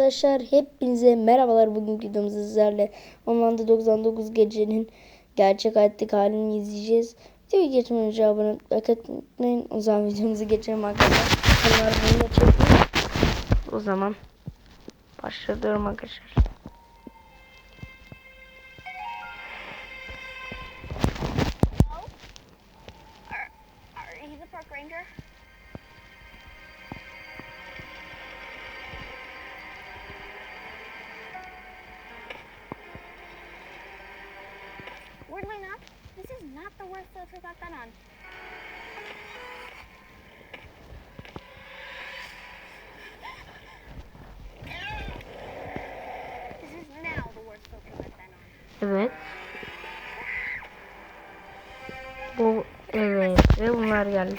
Arkadaşlar hepinize merhabalar. Bugünkü videomuzda sizlerle ormanda 99 gecenin gerçek hayattaki halini izleyeceğiz. Videoyu geçmeden önce abone olmayı unutmayın. O zaman videomuzu geçelim arkadaşlar. Bunlar bunu da çekeyim. O zaman başlıyorum arkadaşlar. Are you the park ranger? Weirdly enough, this is not the worst field trip I've been on. This is now the worst field trip I've been on. Evet. Evet ve bunlar geldi.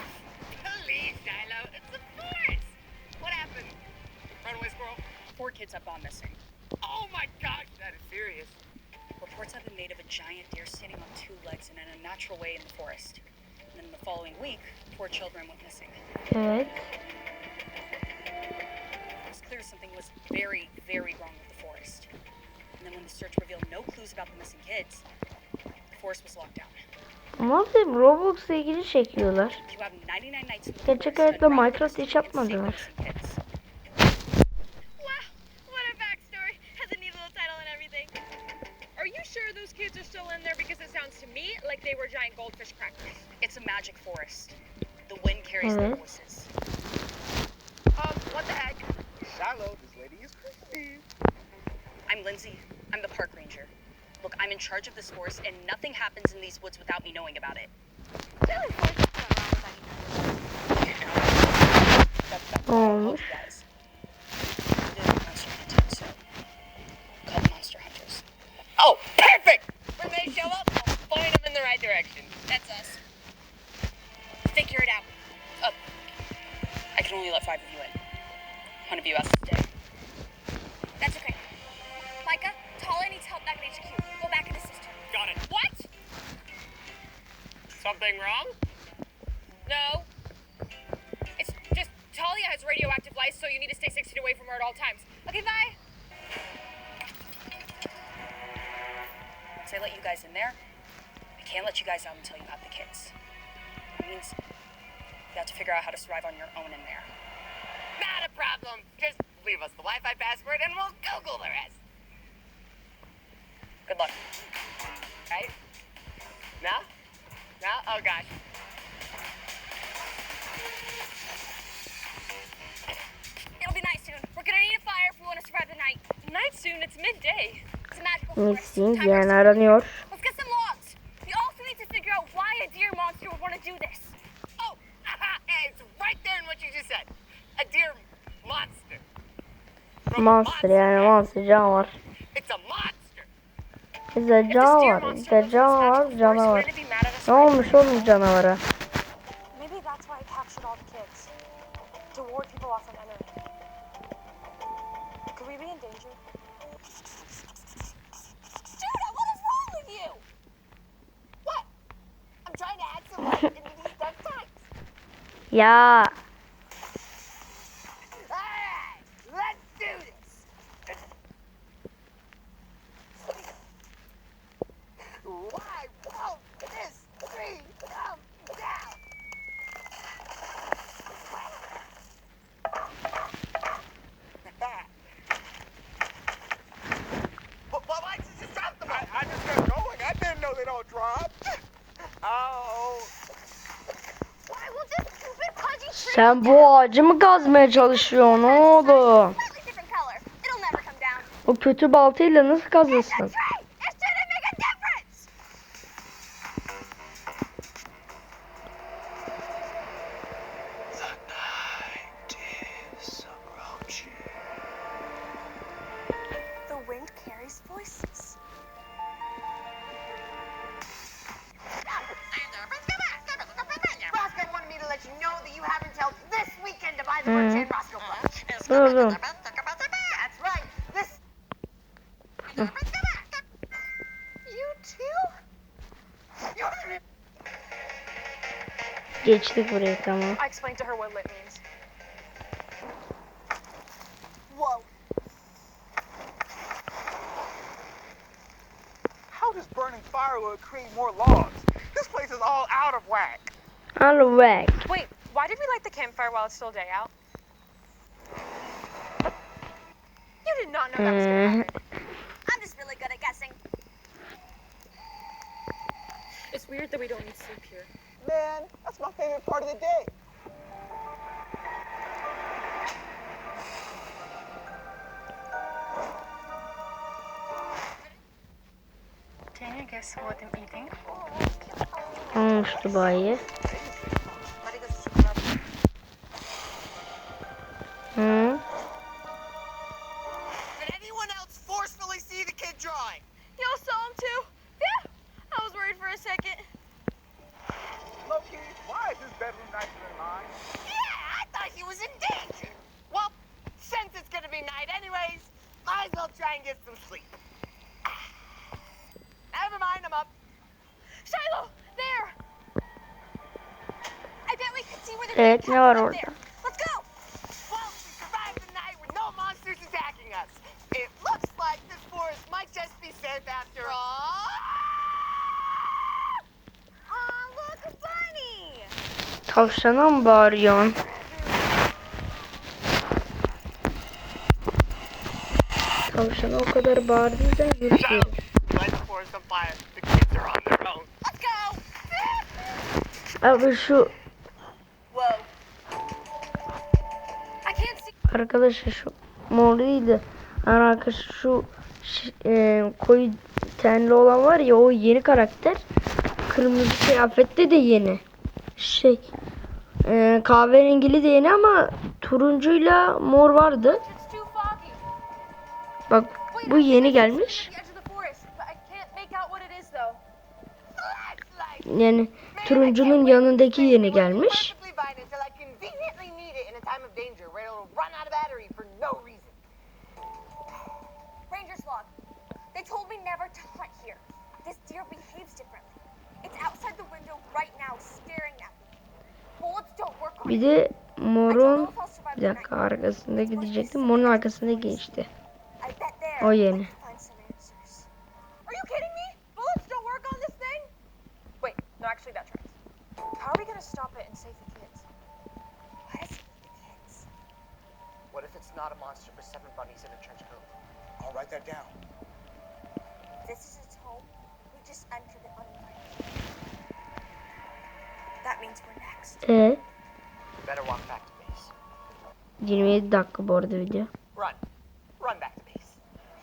Four kids have gone missing. Oh my gosh, that is serious. Reports have been made of a giant deer standing on two legs and in a natural way in the forest. And then the following week, 4 children went missing. Evet. It was clear something was very, very wrong with the forest. And then when the search revealed no clues about the missing kids, the forest was locked down. Ama hep Roblox'la ilgili çekiyorlar. You have 99 nights in the Gerçek forest hayatta and around Minecraft hiç yapmadılar. Are you sure those kids are still in there? Because it sounds to me like they were giant goldfish crackers. It's a magic forest. The wind carries their Evet. voices. What the heck? Shiloh, this lady is crazy. I'm Lindsay. I'm the park ranger. Look, I'm in charge of this forest, and nothing happens in these woods without me knowing about it. Olmuş. Guys. They're monster hunting, so call the monster hunters. Oh, perfect! When they show up, I'll point them in the right direction. That's us. Figure it out. I can only let 5 of you in. One of you has to stay. That's okay. Micah, Talia needs help back at HQ. Go back and assist her. Got it. What? Something wrong? No. It's just Talia has radioactive lice, so you need to stay 6 feet away from her at all times. Okay, bye. Once I let you guys in there, I can't let you guys out until you have the kids. It means you have to figure out how to survive on your own in there. Not a problem. Just leave us the Wi-Fi password and we'll Google the rest. Good luck. Right? No? No? Oh gosh. It'll be night soon. We're gonna need a fire if we want to survive the night. Night soon, it's midday. It's a magical forest. Nixin Time yani for us to- aranıyor. Let's get some logs. We also need to figure out why a deer monster would want to do this. Oh, it's right there in what you just said. A deer monster. From Monster yani monster canavar. It's a monster. Bize If this deer canavar. monster İşte lives in this canavar magical forest, canavar. wouldn't it be mad at us, Ne right? olmuş oğlum canavara? Maybe that's why I captured all the kids. To ward people off from entering. Could we be in danger? Judah, what is wrong with you? What? I'm trying to add some light into these dark times. Ya Alright, let's do this. Why won't this tree come down? But why did you stop them? I just got going. I didn't know they'd all drop. Oh. Why will this stupid pudgy tree sen bu ağacı mı kazmaya çalışıyorsun oğlum? slightly different color? It'll never come down. O kötü baltayla nasıl kazırsın? That's right. It shouldn't make a difference. The wind carries voices. Roscoe wanted me to let you know that you have until this weekend to buy the Butch and Roscoe Clutch. Oğlum. That's right. This. You too? Geçtik burayı tamam. I explained to her what lit means. Whoa. burning firewood create more logs. This place is all out of whack. Out of whack. Wait, why did we light the campfire while it's still day out? You did not know that was gonna happen. I'm just really good at guessing. It's weird that we don't need sleep here. Man, that's my favorite part of the day. Can you guess what I'm eating? Olmuştu bayi. Hı. Did anyone else forcefully see the kid drawing? Y'all saw him too? Yeah. I was worried for a second. Loki, why is this bedroom nicer than mine? Yeah, I thought he was in danger. Well, since it's gonna be night anyways, might as well try and get some sleep. Never mind, I'm up. Shiloh, there. I bet we could see where the Evet, ne var up orada? there. Let's go. Well, we survived the night with no monsters attacking us. It looks like this forest might just be safe after all. Aw, look, a bunny. Tavşana mı bağırıyorsun? Tavşana o kadar bağırdıysan yürüyor. Light the forest on fire. The kids are on their own. Let's go. Abi şu Whoa. I can't see. arkadaşlar şu mor değil de arkadaşlar şu koyu tenli olan var ya, o yeni karakter. Kırmızı kıyafette de yeni. Kahverengili de yeni ama turuncuyla mor vardı. It's too foggy. Bak bu yeni gelmiş. The edge of the forest, but I can't make out what it is though. Flashlight. Yani turuncunun yanındaki yeni gelmiş. Perfectly fine until I conveniently need it in a time of danger where it'll run out of battery for no reason. Ranger's log. They told me never to hunt here. This deer behaves differently. It's outside the window right now, staring at me. Bullets don't work on Bir it. de I don't morun know if I'll survive bir the dakika night. arkasında gidecektim. Morun arkasında geçti. I bet there O I yeni. can find some answers. Are you kidding me? Bullets don't work on this thing? Wait, no, actually that tracks. How are we gonna stop it and save the kids? Why does it need the kids? What if it's not a monster but 7 bunnies in a trench coat? I'll write that down. This is its home. We just entered it uninvited. That means we're next. Better walk back to base. 27 dakika bu arada video. Run. Run back to base.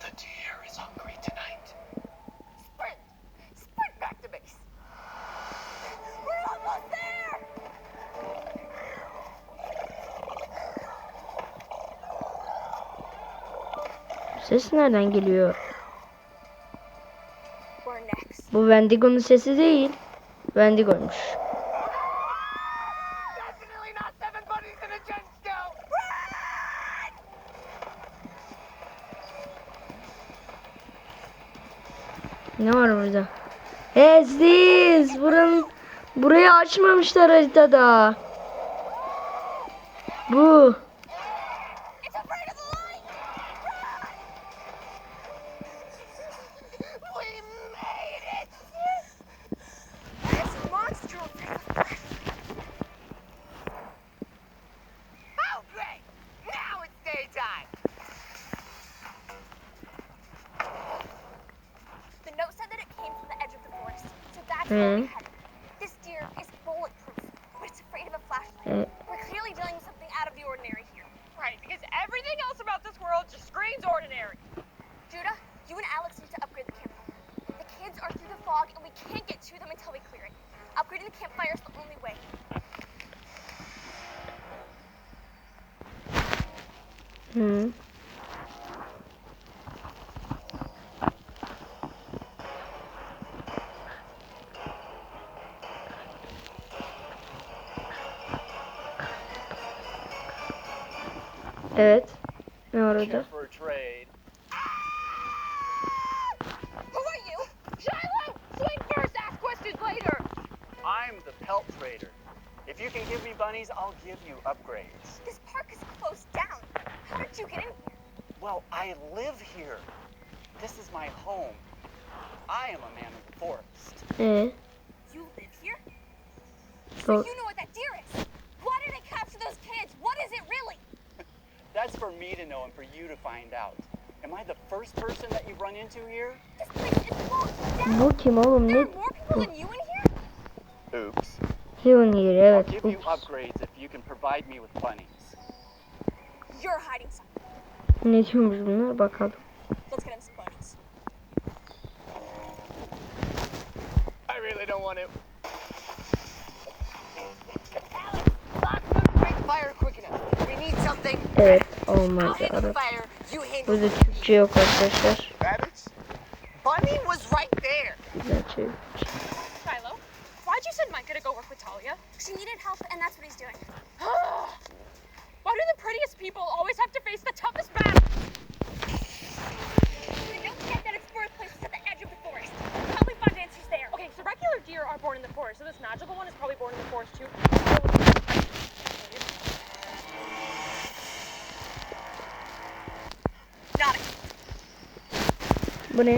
The deer is hungry tonight. Sprint. Sprint back to base. We're almost there! Ses nereden geliyor? We're next. Bu Wendigo'nun sesi değil. Wendigo'ymuş. Definitely not 7 bunnies in a trench coat. Ne var burada? Siz burayı açmamışlar haritada. Bu. It's afraid of the light! We made it. This monster will take a flash. Oh, great. Now it's daytime. The note said that it came from the edge of the forest, so that's where we Hmm. headed. This deer is bulletproof, but it's afraid of a flashlight. We're clearly dealing with something out of the ordinary here. Right, because everything else about this world just screams ordinary. Judah, you and Alex need to upgrade the campfire. The kids are through the fog, and we can't get to them until we clear it. Upgrading the campfire is the only way. Hı. Evet. Ne var orada? For a trade. Who are you? Shiloh! Swing first, ask questions later! I'm the pelt trader. If you can give me bunnies, I'll give you upgrades. This park is closed down. How did you get in here? Well, I live here. This is my home. I am a man of the forest. You live here? So Doğru. you know what that deer is? Why did they capture those kids? What is it really? That's for me to know and for you to find out. Am I the first person that you've run into here? This place is locked down. Bu kim oğlum? There Ne? are more people than you in here? Oops. Heaven here, I'll evet. give you Ups. upgrades if you can provide me with bunnies. You're hiding something. Ne diyormuş bunlar bakalım. Let's get him some bunnies. I really don't want to. Fire quick enough. We need something. Evet. Oh my I'll handle the god. fire. You handle Burada the Türkçe yok arkadaşlar. rabbits. Bunny was right there. Gerçek. Shiloh, why'd you send Micah to go work with Talia? She needed help, and that's what he's doing. Why do the prettiest people always have to face the toughest battles? And don't forget that its birthplace is at the edge of the forest. Probably find answers there. Okay, so regular deer are born in the forest, so this magical one is probably born in the forest too. Not it. Bu ne?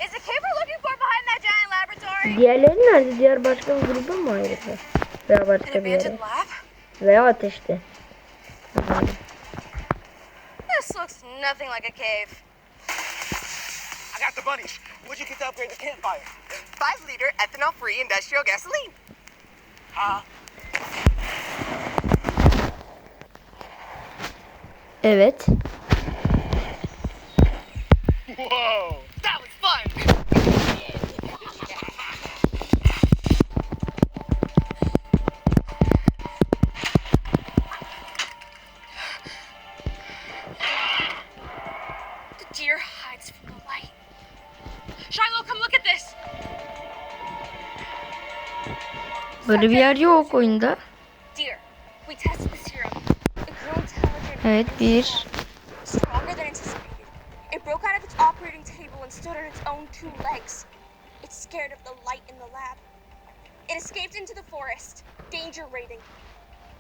Is the cave we're looking for behind that giant laboratory? Diğerleri nerede? Diğer başka bir gruba mı ayrıldı? Veya başka bir yere. lab? Veya ateşte. This looks nothing like a cave. I got the bunnies. What'd you get to upgrade the campfire? 5-liter ethanol-free industrial gasoline. Huh? Evet. Whoa! That was fun. The deer hides from the light. Shiloh, come look at this. Böyle bir yer yok oyunda. Deer. We tested the serum. It grew intelligent. Evet and bir. strong. Stronger than anticipated. It broke out of its operating table and stood on its own 2 legs. It's scared of the light in the lab. It escaped into the forest. Danger rating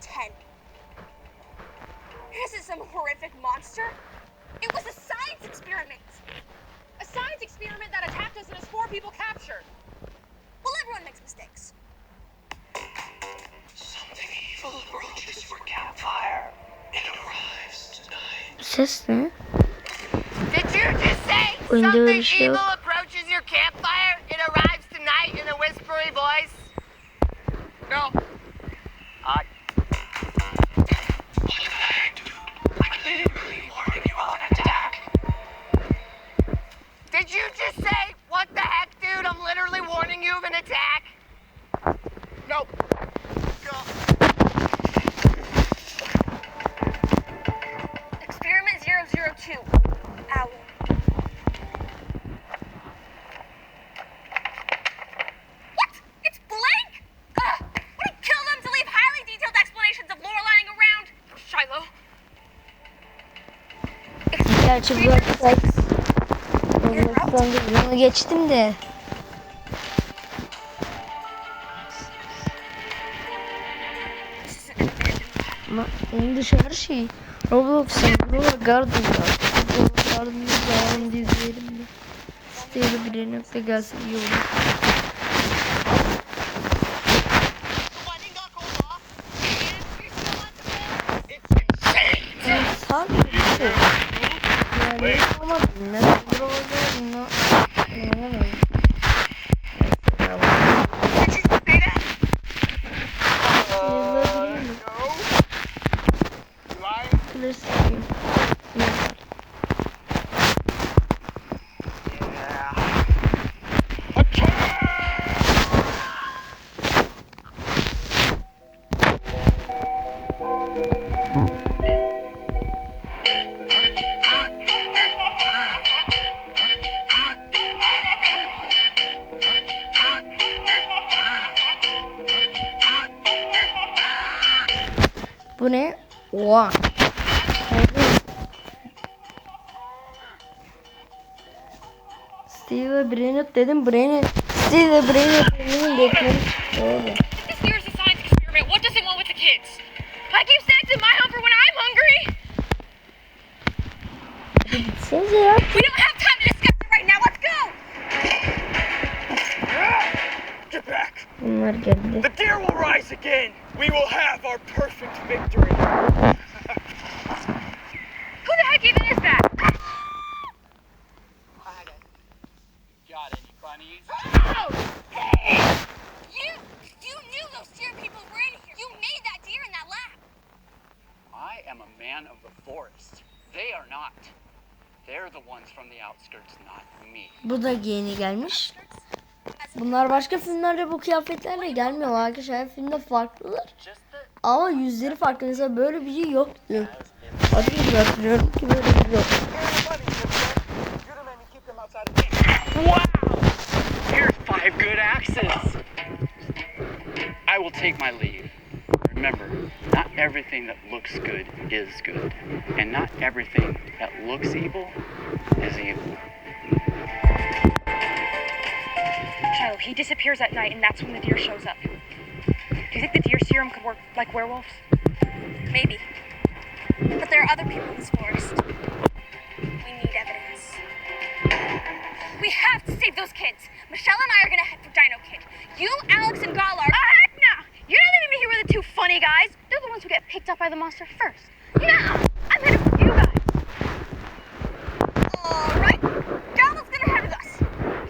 10. Is it some horrific monster? It was a science experiment. A science experiment that attacked us and has 4 people captured. Well, everyone makes mistakes. Something evil approaches your campfire. It arrives tonight. Ses ne? Did you just say Oyunda öyle something bir şey yok. evil approaches your campfire? It arrives tonight in a whispery voice? No. What did I do? I'm literally warning you of an attack. Did you just say, what the heck, dude? I'm literally warning you of an attack. Nope. Go. Experiment 002. Owl. What? It's blank? Ugh! Would it kill them to leave highly detailed explanations of lore lying around? Shiloh, Gerçi bu arkadaş. Onu geçtim de. Ama onun dışı her şey. Roblox'un Garden'da. Garden'da devam izleyelim mi? Siteyle bir nokta gelsin iyi olur. Sağ yani yapamadım. Ben buralarda inanamadım. Klasik. Bu ne? Oha. Steve Brainot dedim. Steve Brainot dedim. Beklemiş. Öyle. this here's a science experiment. What does it want with the kids? I keep snacks in my home for when I'm hungry. Gitsenize ya. We don't have time to discuss it right now. Let's go! again, we will have our perfect victory. Who the heck even is that? Got any bunnies? You knew those deer people were in here. You made that deer in that lab. I am a man of the forest. They are not. They're the ones from the outskirts, not me. Bu da yeni gelmiş. Bunlar başka filmlerde bu kıyafetlerle gelmiyorlar arkadaşlar. Her filmde farklılar. Ama yüzleri farklı. Mesela böyle biri yoktu. Hadi hatırlıyorum ki böyle biri yok. Wow! Here's 5 good axes. I will take my leave. Remember, not everything that looks good is good. And not everything that looks evil is evil. Shiloh, he disappears at night, and that's when the deer shows up. Do you think the deer serum could work like werewolves? Maybe. But there are other people in this forest. We need evidence. We have to save those kids. Michelle and I are gonna head for Dino Kid. You, Alex, and Galar. Heck no! You're not leaving me here with the two funny guys. They're the ones who get picked up by the monster first. No! I'm headed with you guys. Alright. Galar's gonna head with us.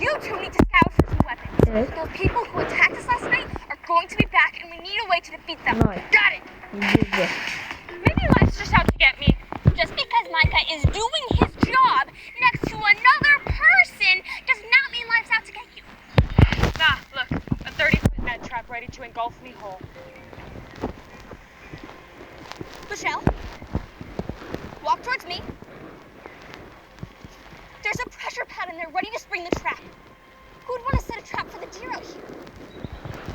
You two need to scout for some weapons. Evet. The people who attacked us last night are going to be back, and we need a way to defeat them. Nice. Got it! Güzel. Maybe life's just out to get me. Just because Micah is doing his job next to another person does not mean life's out to get you. Ah, look, a 30-foot net trap ready to engulf me whole. Michelle, walk towards me. There's a pressure pad in there ready to spring the trap. Who would want to set a trap for the deer out here?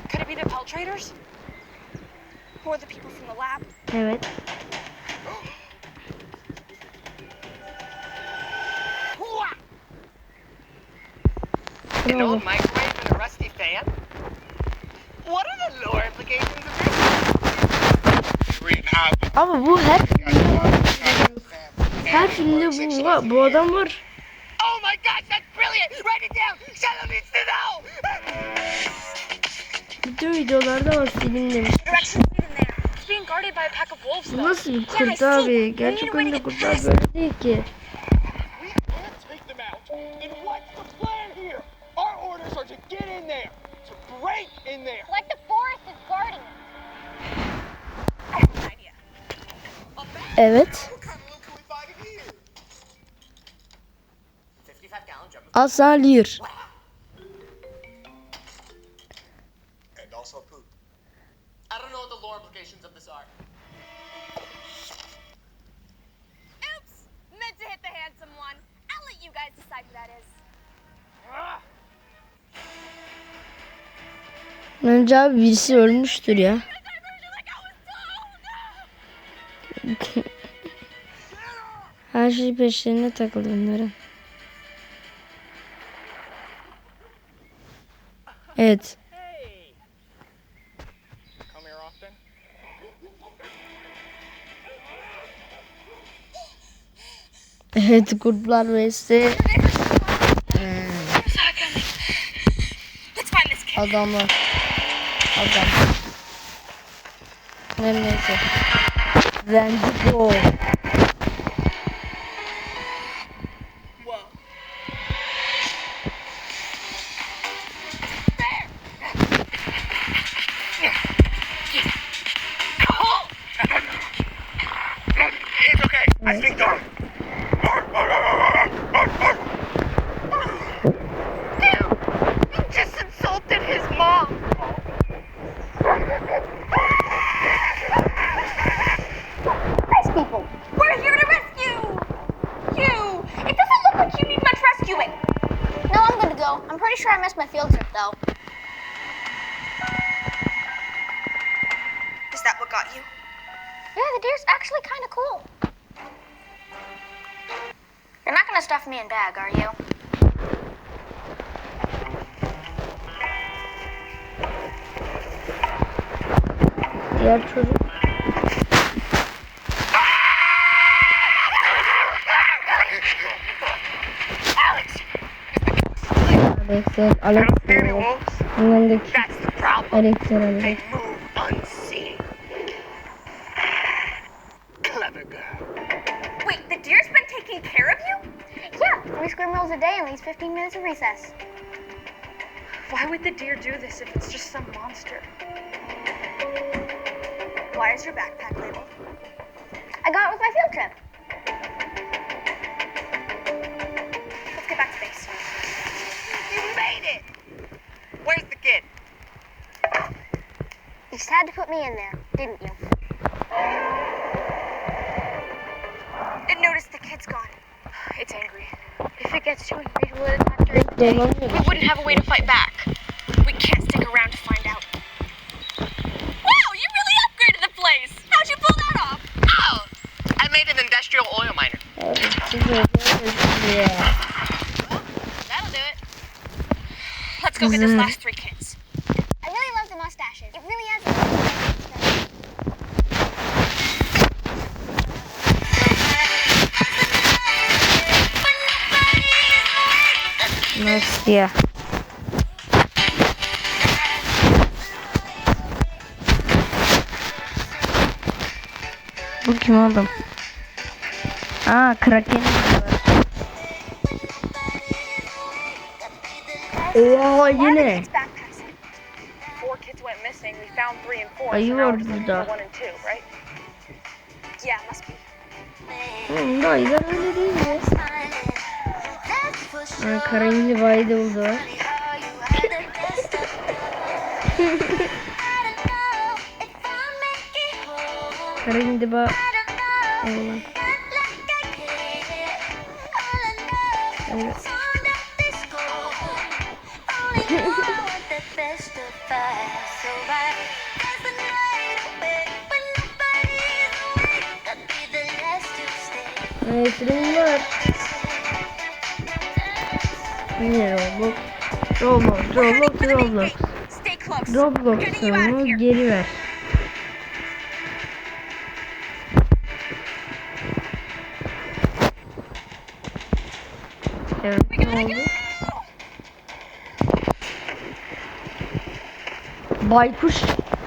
Could it be the pelt traders? Or the people from the lab? Evet. An old microwave and a rusty fan? What are the lore implications of this? Ama bu her filmde bu var. Bu adam var. Oh my gosh, that's brilliant! Write it down! Shiloh needs to know! Bütün videolarda var film demiş. Directions lead in there. It's being guarded by a pack of wolves, Bu though. nasıl bir kurt abi? Gerçek oyunda kurtlar böyle değil ki. We can't take them out. And what's the plan here? Our orders are to get in there, to break in there. Like the forest is guarding it. I have an idea. Evet. What kind of loot can we find in here? 55-gallon drum of Al sana Lear. and also poop. I don't know what the lore implications of this are. Oops! Meant to hit the handsome one. I'll let you guys decide who that is. Bence abi birisi ölmüştür ya. Her şey peşlerine takıldı bunların. Evet. Hey! Come here often? Evet, kurtlar vs. Let's find this kid. Adamlar. Adam. Neyse. Wendigo. It's okay. I speak dog. You just insulted his mom! Nice people. We're here to rescue you. It doesn't look like you need much rescuing. No, I'm gonna go. I'm pretty sure I missed my field trip, though. Is that what got you? Yeah, the deer's actually kind of cool. You're not gonna stuff me in bag, are you? Diğer çocuk. Alex, I don't see any wolves. yanındaki That's the problem. Alex herhalde. They move unseen. 3 square meals a day and leaves 15 minutes of recess. Why would the deer do this if it's just some monster? Why is your backpack labeled? I got it with my field trip. Let's get back to base. You made it! Where's the kid? You just had to put me in there, didn't you? It noticed the kid's gone. It's angry. If it gets too angry, will it attack during the day? We wouldn't have a way to fight back. We can't stick around to find out. Wow, you really upgraded the place! How'd you pull that off? Oh! I made an industrial oil miner. Yeah. That'll do it. Let's go get those last 3 kids. I really love the mustaches. It really has a Nasıl ya? Bu kim oğlum? Aa, Kraken var. Oha yine. 4 kids went missing. We found 3 and 4. Ayı So now var we're just looking for burada. 1 and 2, right? Yeah, must be. Oğlum ayılar öyle değil mi? Karayinli bayı da oldu. Karayinli ba... Evet. Bunlar. Ne Roblox? Roblox. Stay close. Roblox'unu geri ver. Evet, ne oldu? Baykuş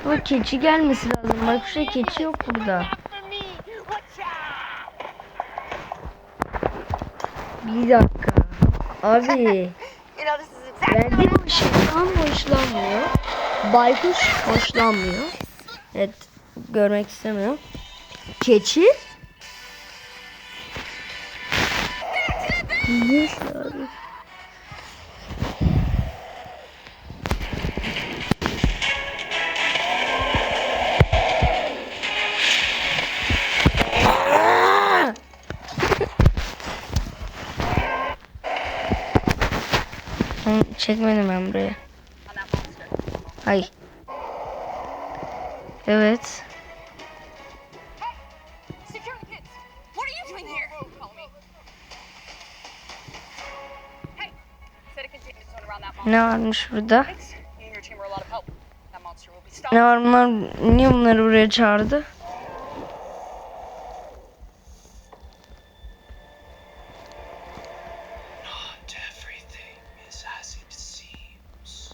ve keçi gelmesi lazım. Baykuş ve keçi yok burada. Bir dakika. Abi. Bence bu ışıktan hoşlanmıyor. Baykuş hoşlanmıyor. Evet. Görmek istemiyor. Keçi. Neyse abi. Çekmedim ben buraya. Hayır. Evet. Secure the kids. What are you doing here? Follow me. Hey, set a containment zone around that monster. Ne varmış burada? Thanks. You and your team were a lot of help. That monster will be stopped. Ne var bunlar? Niye bunları buraya çağırdı? Not everything is as it seems.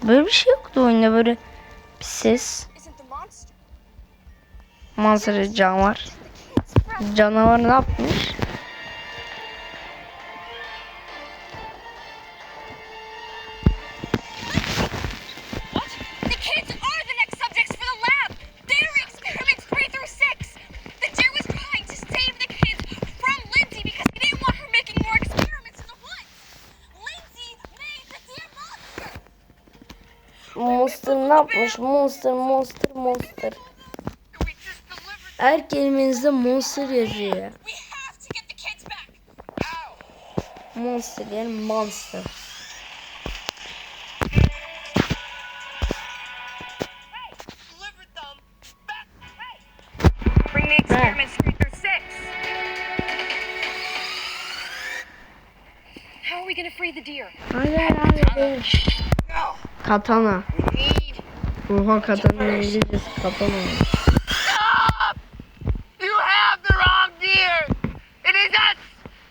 Böyle bir şey yoktu oyunda, böyle bir ses. Isn't the monster? Manzara canavar. Canavar ne yapmış? What? The kids are the next subjects for the lab. They're experiments 3 through 6. The deer was trying to save the kids from Lindsay because he didn't want her making more experiments in the woods. Lindsay made the deer monster. Monster ne yapmış? Monster. Her kelimenizde monster yazıyor. We have to get the kids back. Monster yani monster. Bring the experiments 3 through 6. How are we gonna free the deer? Hayır. Katana. Oha, katana İngilizcesi katana. Stop! You have the wrong deer! It is us!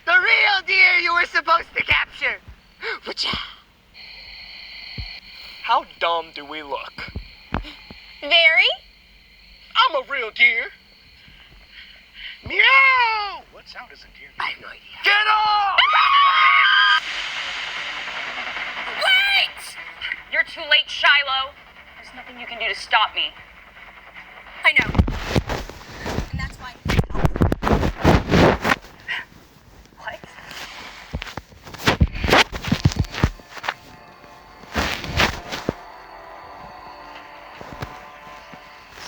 The real deer you were supposed to capture! How dumb do we look? Very? I'm a real deer. Meow! What sound is I have no idea. Get off! Wait! You're too late, Shiloh. There's nothing you can do to stop me. I know. And that's why I need help. What?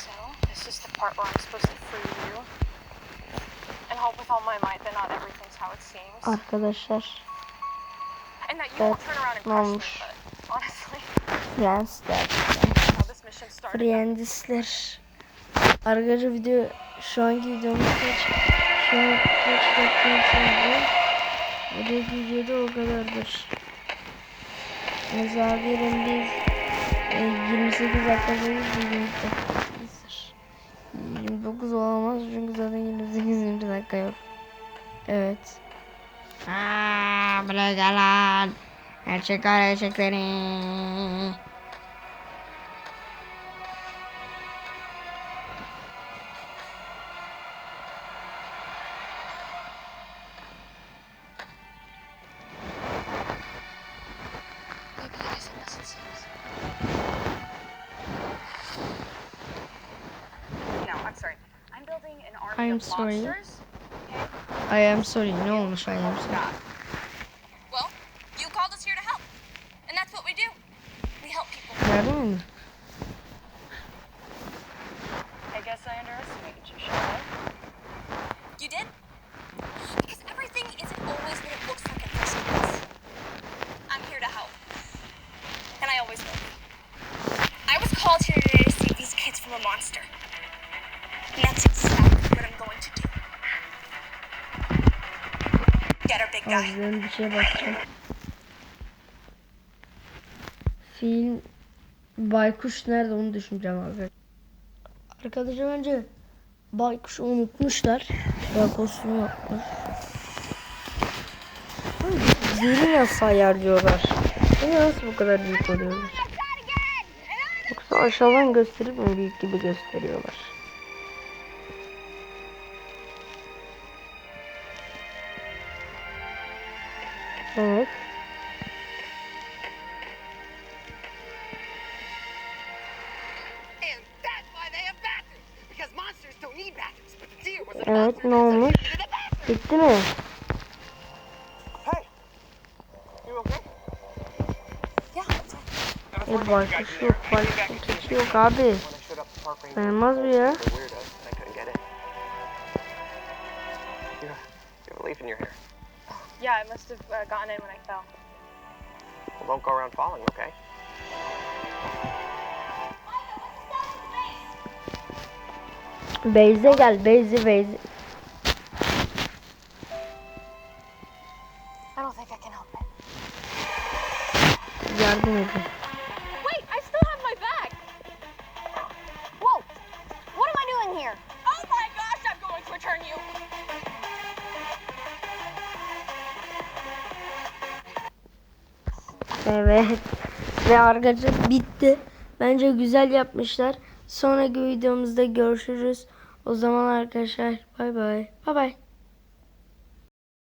So, this is the part where I'm supposed to free you. And hope with all my might that not everything's how it seems. Arkadaşlar. And that you won't turn around and Ne crush me, olmuş? but honestly, Prensler. how this mission started. Prensler. Arkadaşlar video şu anki videomuz kaç? Şu an kaç dakika sonra? Buradaki videoda o kadardır. Mesela diyelim biz 28 dakikadayız. 29 olamaz çünkü zaten 28. dakika yok. Evet. Buraya gel lan. Gerçekleri. No, I'm sorry. I'm building an army I'm of sorry. monsters. I am sorry. Ne olmuş I am sorry. Well, you called us here to help. And that's what we do. We help people. Gördün mü? I guess I underestimated you, Shiloh. You did? Because everything isn't always what it looks like at first glance. I'm here to help. And I always will be. I was called here today to save these kids from a monster. And that's exactly what I'm going to do. Get her, big guy. Ağzından bir şeye bakacağım. Film Baykuş nerede onu düşüneceğim abi. Arkadaşlar önce Baykuş'u unutmuşlar. Ya kostümü yapmış. Zihni nasıl ayarlıyorlar? Beni nasıl bu kadar büyük oluyorlar? Yoksa aşağıdan gösterip mi büyük gibi gösteriyorlar? Evet. And that's why they have bathrooms. Because monsters don't need bathrooms. But the deer was a Evet monster, ne so he olmuş? needed a bathroom. Bitti mi? Hey, you okay? Baykuş yok, baykuşun keçi yok abi. When I showed up the park ranger, Dayanmaz bu ya. the weirdo, and I couldn't get in. You have a leaf in your hair. Yeah, I must have gotten in when I fell. Well, don't go around falling, okay? Beyze gel, Beyze. I don't think I can help it. Yardım edin. Wait, I still have my bag! Whoa! What am I doing here? Oh my gosh, I'm going to return you. Evet. Ve arkadaşlar bitti. Bence güzel yapmışlar. Sonraki videomuzda görüşürüz. O zaman arkadaşlar bay bay. Bay bay.